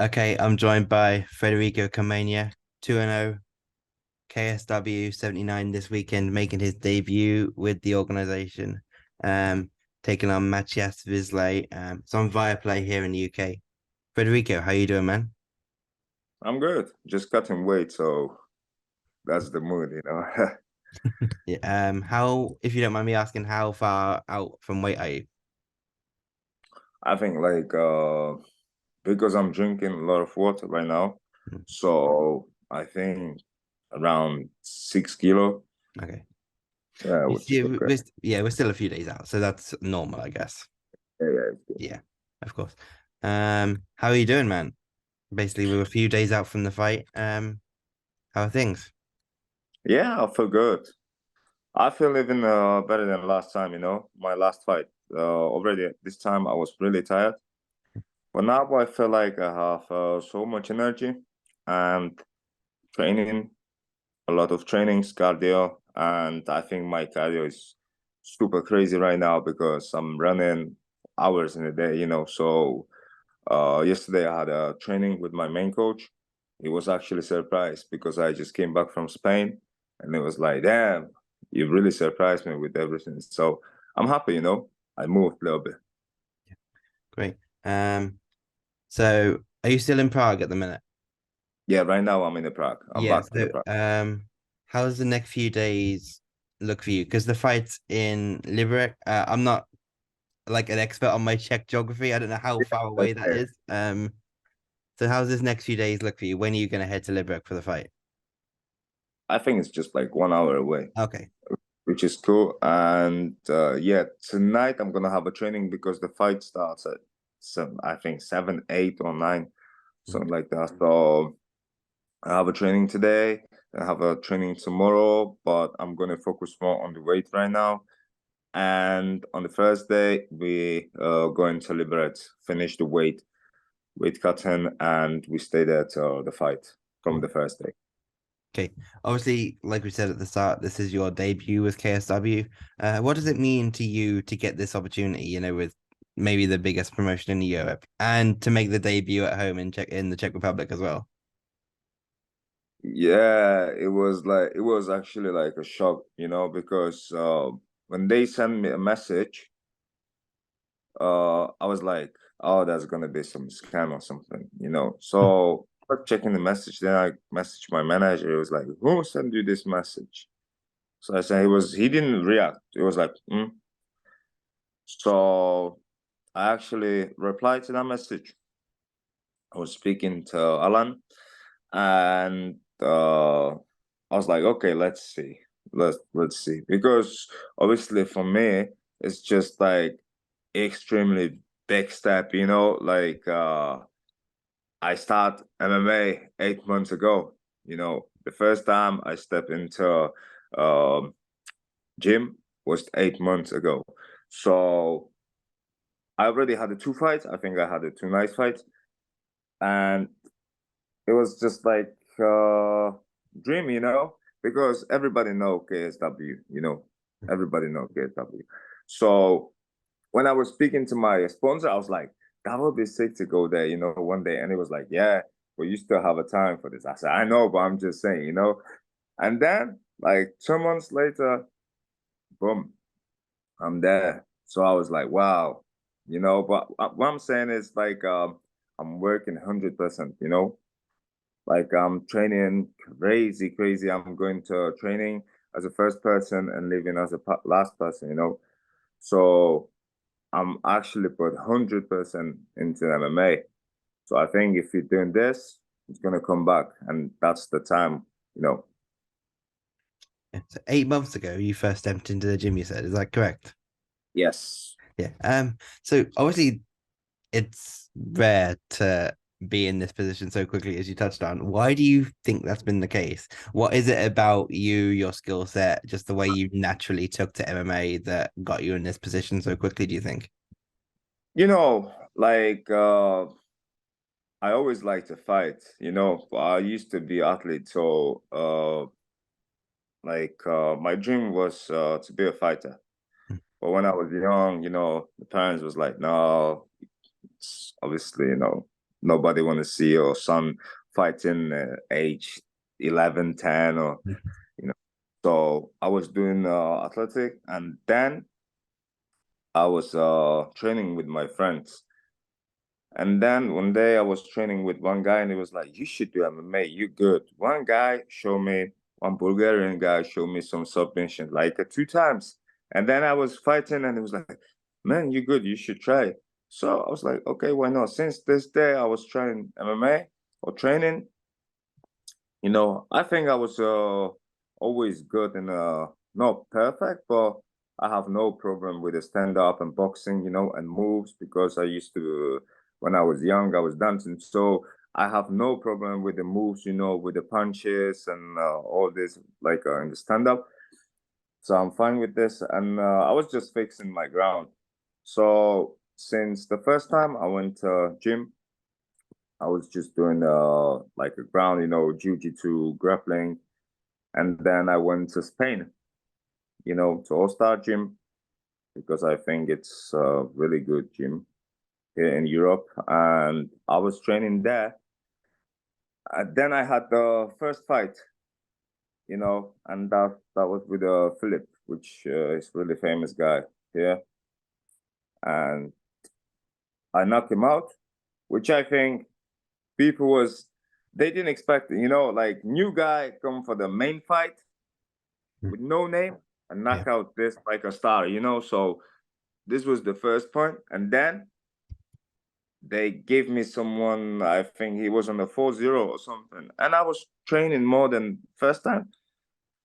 Okay, I'm joined by Frederico Komuenha, 2-0 KSW 79 this weekend, making his debut with the organization, um, taking on Matyas Viszlay. So I'm via play here in the UK. Frederico, how you doing, man? I'm good. Just cutting weight, so that's the mood. Yeah, how, if you don't mind me asking, how far out from weight are you? I think because I'm drinking a lot of water right now, so I think around 6 kilo. Okay. Yeah, You which see, is okay. we're still a few days out, so that's normal, I guess. Yeah, yeah. Yeah, of course. How are you doing, man? Basically, we were a few days out from the fight. How are things? Yeah, I feel good. I feel even better than last time, my last fight. Already this time I was really tired. But now I feel like I have so much energy and training a lot of trainings, cardio, and I think my cardio is super crazy right now because I'm running hours in a day. So yesterday I had a training with my main coach. He was actually surprised because I just came back from Spain and it was like, damn, you really surprised me with everything. So I'm happy. I moved a little bit. Great. So are you still in Prague at the minute? Yeah, right now I'm in the Prague. I'm Yeah. back to the So, Prague. how does the next few days look for you? Because the fight's in Liberec. I'm not like an expert on my Czech geography. I don't know how far away that Okay. is. So how's this next few days look for you? When are you going to head to Liberec for the fight? I think it's just like 1 hour away, Okay. which is cool. And yeah, tonight I'm gonna have a training because the fight starts at I think 7, 8, or 9, something like that. So I have a training today. I have a training tomorrow, but I'm gonna focus more on the weight right now. And on the first day, we going to Liberate, finish the weight cutting, and we stay there till the fight from Cool. the first day. Okay. Obviously, like we said at the start, this is your debut with KSW. What does it mean to you to get this opportunity, with maybe the biggest promotion in Europe and to make the debut at home in the Czech Republic as well? Yeah, it was actually like a shock, because when they sent me a message, I was like, oh, there's gonna be some scam or something. So I was checking the message, then I messaged my manager. He was like, who sent you this message? So I said he didn't react. It was like, hmm. So I actually replied to that message. I was speaking to Alan, and I was like, okay, let's see, let's see, because obviously for me, it's just like extremely big step. Like I start MMA 8 months ago. The first time I stepped into um gym was 8 months ago. So I already had the two fights. I think I had the two nice fights, and it was just like dream, because everybody know KSW. Everybody know KSW. So when I was speaking to my sponsor, I was like, that would be sick to go there, one day. And it was like, yeah, but you still have a time for this. I said, I know, but I'm just saying. And then like 2 months later, boom, I'm there. So I was like, wow. But what I'm saying is like I'm working 100%. Like I'm training crazy, crazy. I'm going to training as a first person and leaving as a last person. So I'm actually put 100% into MMA. So I think if you're doing this, it's gonna come back, and that's the time. Yeah. So 8 months ago, you first stepped into the gym. You said, is that correct? Yes. Yeah. So obviously, it's rare to be in this position so quickly as you touched on. Why do you think that's been the case? What is it about you, your skill set, just the way you naturally took to MMA that got you in this position so quickly, do you think? Like I always like to fight. But I used to be athlete, so my dream was to be a fighter. But when I was young, the parents was like, no, it's obviously, nobody want to see your son fighting age 11, 10, or you know. So I was doing athletic, and then I was training with my friends. And then one day I was training with one guy, and he was like, "You should do MMA. You good." One guy showed me, one Bulgarian guy showed me some submission like 2 times, and then I was fighting, and he was like, "Man, you good. You should try it." So I was like, "Okay, why not?" Since this day, I was trying MMA or training. I think I was always good and not perfect, but I have no problem with the stand up and boxing, and moves, because I used to, when I was young, I was dancing. So I have no problem with the moves, with the punches and all this, like in the stand up. So I'm fine with this. And I was just fixing my ground. So since the first time I went to gym, I was just doing like a ground, jiu-jitsu, grappling, and then I went to Spain, to All-Star Gym, because I think it's a really good gym here in Europe, and I was training there. Then I had the first fight, and that was with Philip, which is really famous guy here, and I knocked him out, which I think people was they didn't expect it, like new guy come for the main fight with no name and knock out this like a star, So this was the first point, and then they gave me someone. I think he was on the 4-0 or something, and I was training more than first time,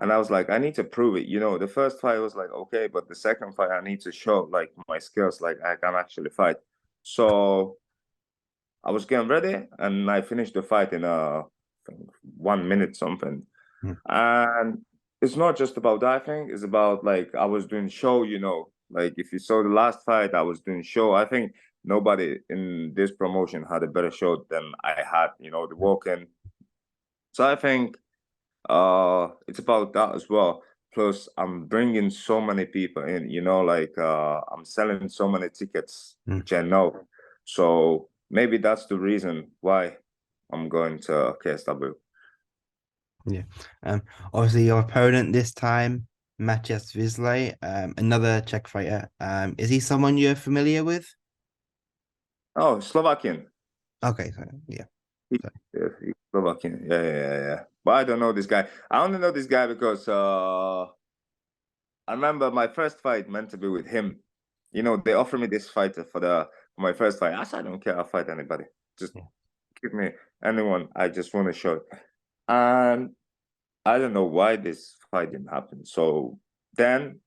and I was like, I need to prove it. The first fight was like okay, but the second fight I need to show like my skills, like I can actually fight. So I was getting ready, and I finished the fight in 1 minute something. And it's not just about that thing. It's about like I was doing show, like if you saw the last fight, I was doing show. I think nobody in this promotion had a better show than I had, the walk-in. So I think it's about that as well. Plus I'm bringing so many people in, like I'm selling so many tickets, which I know. So maybe that's the reason why I'm going to KSW. Yeah. Obviously your opponent this time, Matyas Viszlay, another Czech fighter. Is he someone you're familiar with? Oh, Slovakian. Okay, so yeah. Yes, he's Slovakian. Yeah. But I don't know this guy. I only know this guy because I remember my first fight meant to be with him. They offered me this fight for my first fight. I said, I don't care. I'll fight anybody. Just give me anyone. I just want to show it. And I don't know why this fight didn't happen. So then,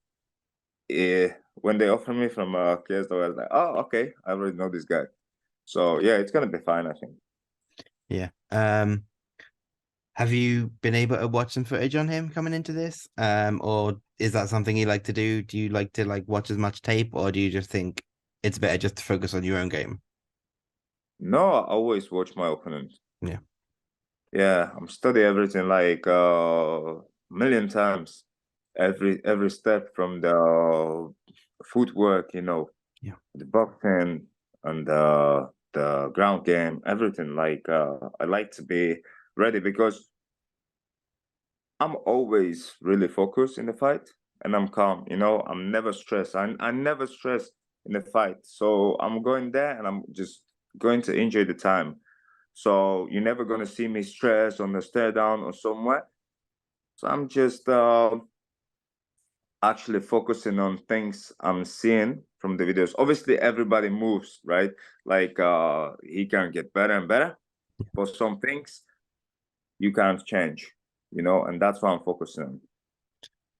when they offered me from KSW, I was like, oh, okay. I already know this guy. So yeah, it's gonna be fine, I think. Yeah. Have you been able to watch some footage on him coming into this? Or is that something you like to do? Do you like to watch as much tape, or do you just think it's better just to focus on your own game? No, I always watch my opponent. Yeah. Yeah, I'm study everything like million times. Every step from the footwork, Yeah. the boxing and the ground game, everything. Like I like to be ready because I'm always really focused in the fight and I'm calm, I'm never stressed. I never stress in the fight. So I'm going there and I'm just going to enjoy the time. So you're never gonna see me stressed on the stare down or somewhere. So I'm just actually focusing on things I'm seeing from the videos. Obviously, everybody moves, right? Like he can get better and better, but some things you can't change, and that's what I'm focusing on.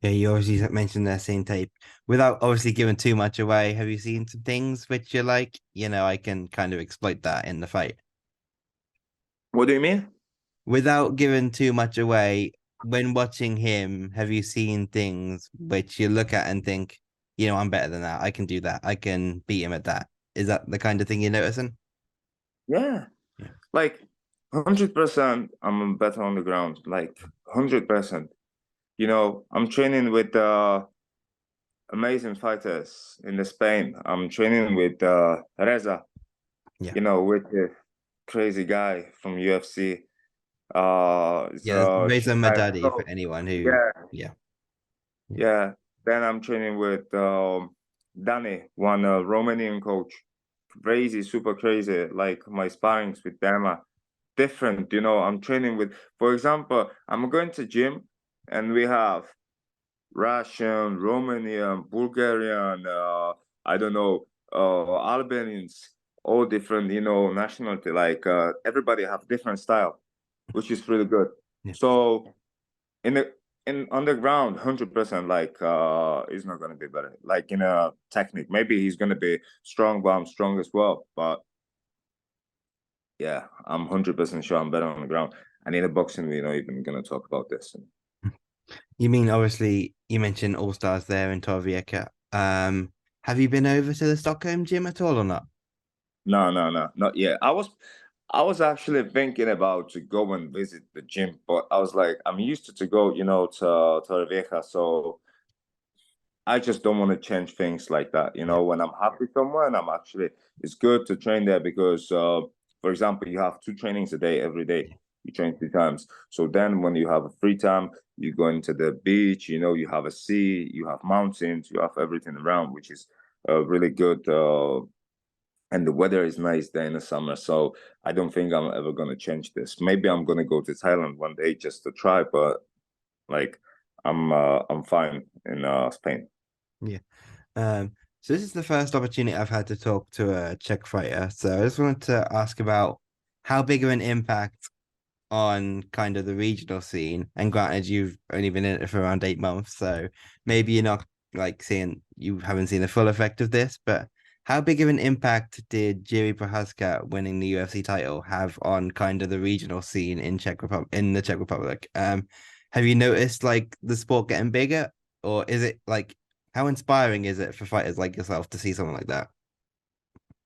Yeah, you obviously mentioned that same tape. Without obviously giving too much away, have you seen some things which you're like, I can kind of exploit that in the fight? What do you mean? Without giving too much away, when watching him, have you seen things which you look at and think, I'm better than that. I can do that. I can beat him at that. Is that the kind of thing you're noticing? Yeah, Yeah. like 100%. I'm better on the ground, like 100%. I'm training with amazing fighters in the Spain. I'm training with Reza, Yeah. with crazy guy from UFC. It's Yeah, Reza Shanghai. Madadi for anyone who, Yeah, yeah, yeah. yeah. Then I'm training with Danny, one Romanian coach. Crazy, super crazy. Like my sparrings with them are different. I'm training with, for example, I'm going to gym and we have Russian, Romanian, Bulgarian, I don't know, Albanians, all different, nationality. Like everybody have different style, which is really good. Yeah. So in the in underground, 100% like he's not gonna be better. Like in a technique, maybe he's gonna be strong, but I'm strong as well. But yeah, I'm 100% sure I'm better on the ground. And in the boxing, we're not even gonna talk about this. You mean obviously you mentioned All Stars there in Torrevieja. Have you been over to the Stockholm gym at all or not? No, no, no, not yet. I was actually thinking about to go and visit the gym, but I was like, I'm used to go, to Torrevieja, so I just don't want to change things like that. Yeah. When I'm happy somewhere and it's good to train there because, for example, you have two trainings a day every day. You train 3 times. So then when you have a free time, you go into the beach, you have a sea, you have mountains, you have everything around, which is really good. And the weather is nice there in the summer. So I don't think I'm ever gonna change this. Maybe I'm gonna go to Thailand one day just to try, but like I'm fine in Spain. Yeah. So this is the first opportunity I've had to talk to a Czech fighter. So I just wanted to ask about how big of an impact on kind of the regional scene. And granted, you've only been in it for around 8 months, so maybe you're not like seeing you haven't seen the full effect of this, but how big of an impact did Jiri Prohaska winning the UFC title have on kind of the regional scene in the Czech Republic? Have you noticed like the sport getting bigger, or is it like how inspiring is it for fighters like yourself to see something like that?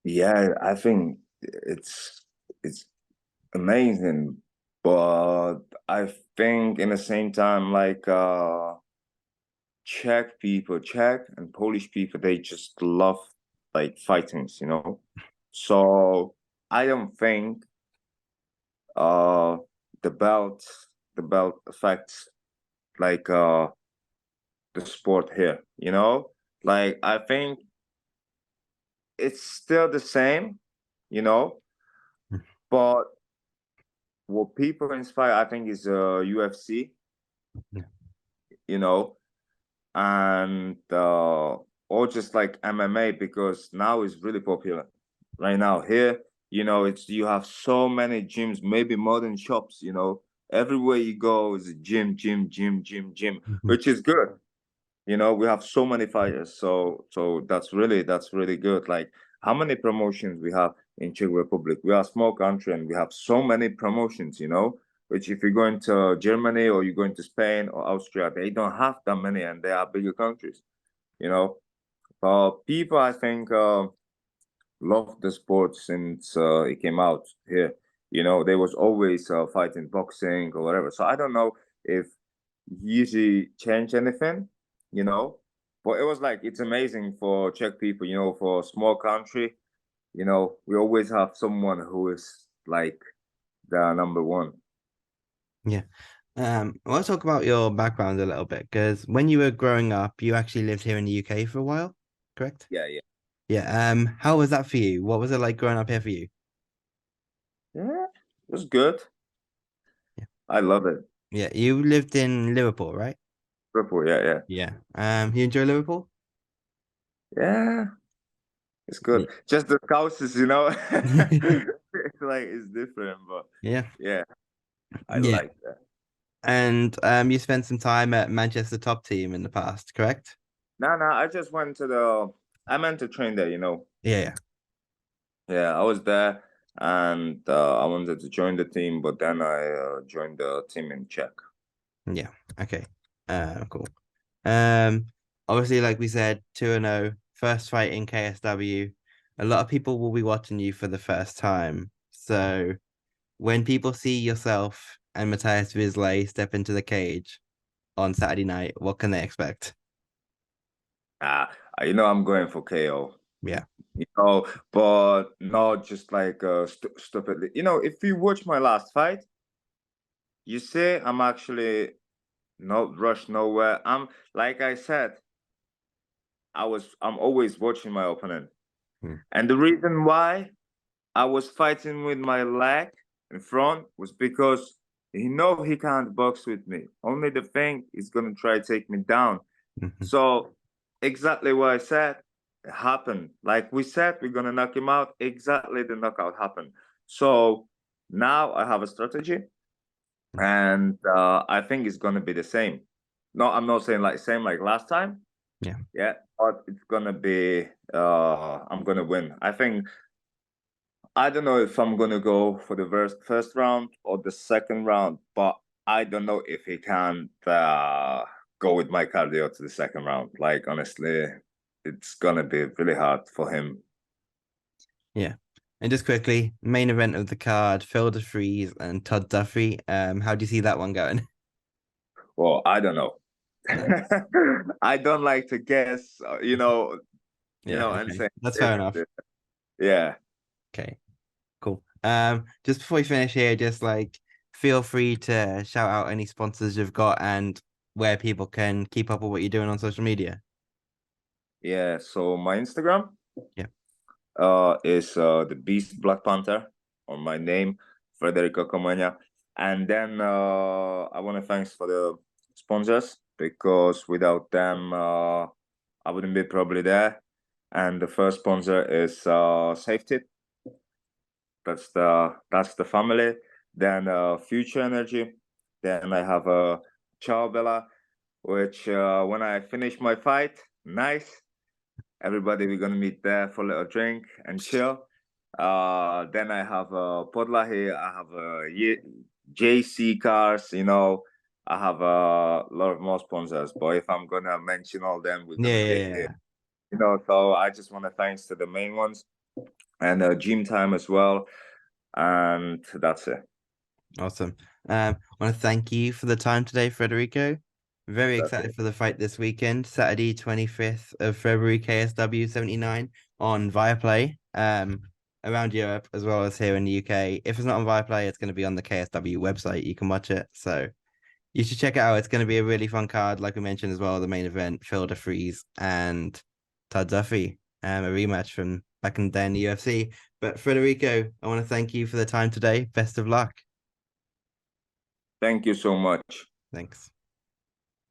Yeah, I think it's amazing, but I think in the same time, like Czech and Polish people, they just love like fightings. So I don't think uh the belt the belt affects like the sport here. Like I think it's still the same, you know, but what people inspire, I think, is UFC, Yeah. you know, and or just like MMA because now it's really popular right now here. It's you have so many gyms, maybe modern shops. Everywhere you go is a gym, gym, gym, gym, gym, Mhm. which is good. We have so many fighters, so that's really good. Like how many promotions we have in Czech Republic? We are a small country and we have so many promotions. Which if you're going to Germany or you're going to Spain or Austria, they don't have that many and they are bigger countries. You know, people I think love the sport since it came out here. There was always fighting, boxing or whatever. So I don't know if usually change anything, you know. But it was like it's amazing for Czech people, for a small country. We always have someone who is like the number one. Yeah. I want to talk about your background a little bit because when you were growing up, you actually lived here in the UK for a while, correct? Yeah, yeah, Yeah. How was that for you? What was it like growing up here for you? yeah. It was good. Yeah. I love it. Yeah. You lived in Liverpool, right? Liverpool, yeah, yeah, Yeah. You enjoy Liverpool? yeah. It's good. Just the houses. It's like it's different, but Yeah. yeah, I Yeah. like that. And you spent some time at Manchester top team in the past, correct? No, no, I just went to I meant to train there. Yeah. Yeah, I was there and I wanted to join the team, but then I joined the team in Czech. Yeah. Yeah. Okay. Cool. Um, Obviously, like we said, 2-0, first fight in KSW. A lot of people will be watching you for the first time. So when people see yourself and Matyas Viszlay step into the cage on Saturday night, what can they expect? Ah, I'm going for KO. Yeah. You know, but not just like stupidly. You know, if you watch my last fight, you see I'm actually not rushed nowhere. I'm like I said, I'm always watching my opponent. Hmm. And the reason why I was fighting with my leg in front was because he know he can't box with me. Only the thing is gonna try to take me down. Mhm. So exactly what I said happened. Like we said, we're gonna knock him out. Exactly the knockout happened. So now I have a strategy, and I think it's gonna be the same. No, I'm not saying like same like last time. Yeah. Yeah, but it's gonna be I'm gonna win. I don't know if I'm gonna go for the first round or the second round, but I don't know if he can go with my cardio to the second round. Like honestly, it's gonna be really hard for him. Yeah. And just quickly, main event of the card, Phil DeFries and Todd Duffy. How do you see that one going? Well, I don't know. No. I don't like to guess, Yeah, and okay. say That's this fair and enough. this. Yeah. Okay, cool. Just before we finish here, just like feel free to shout out any sponsors you've got and where people can keep up with what you're doing on social media. Yeah. So my Instagram Yeah. is the Beast Black Panther, or my name, Frederico Komuenha. And then I want to thanks for the sponsors, because without them I wouldn't be probably there. And the first sponsor is Safety. That's the family. Then Future Energy. Then I have Ciao Bella, which when I finish my fight, nice. Everybody, we're gonna meet there for a little drink and chill. Then I have Podla here. I have JC Cars. I have a lot of more sponsors. But if I'm gonna mention all them, we're Yeah, gonna be yeah, here. yeah. So I just want to thanks to the main ones, and Gym Time as well. And that's it. Awesome. I want to thank you for the time today, Frederico. Very That's excited it. for the fight this weekend, Saturday, 25th of February, KSW 79 on Viaplay, around Europe as well as here in the UK. If it's not on Viaplay, it's going to be on the KSW website. You can watch it. So you should check it out. It's going to be a really fun card, like we mentioned as well, the main event, Phil DeFries and Todd Duffy, a rematch from back in the day in the UFC. But Frederico, I want to thank you for the time today. Best of luck. Thank you so much. Thanks.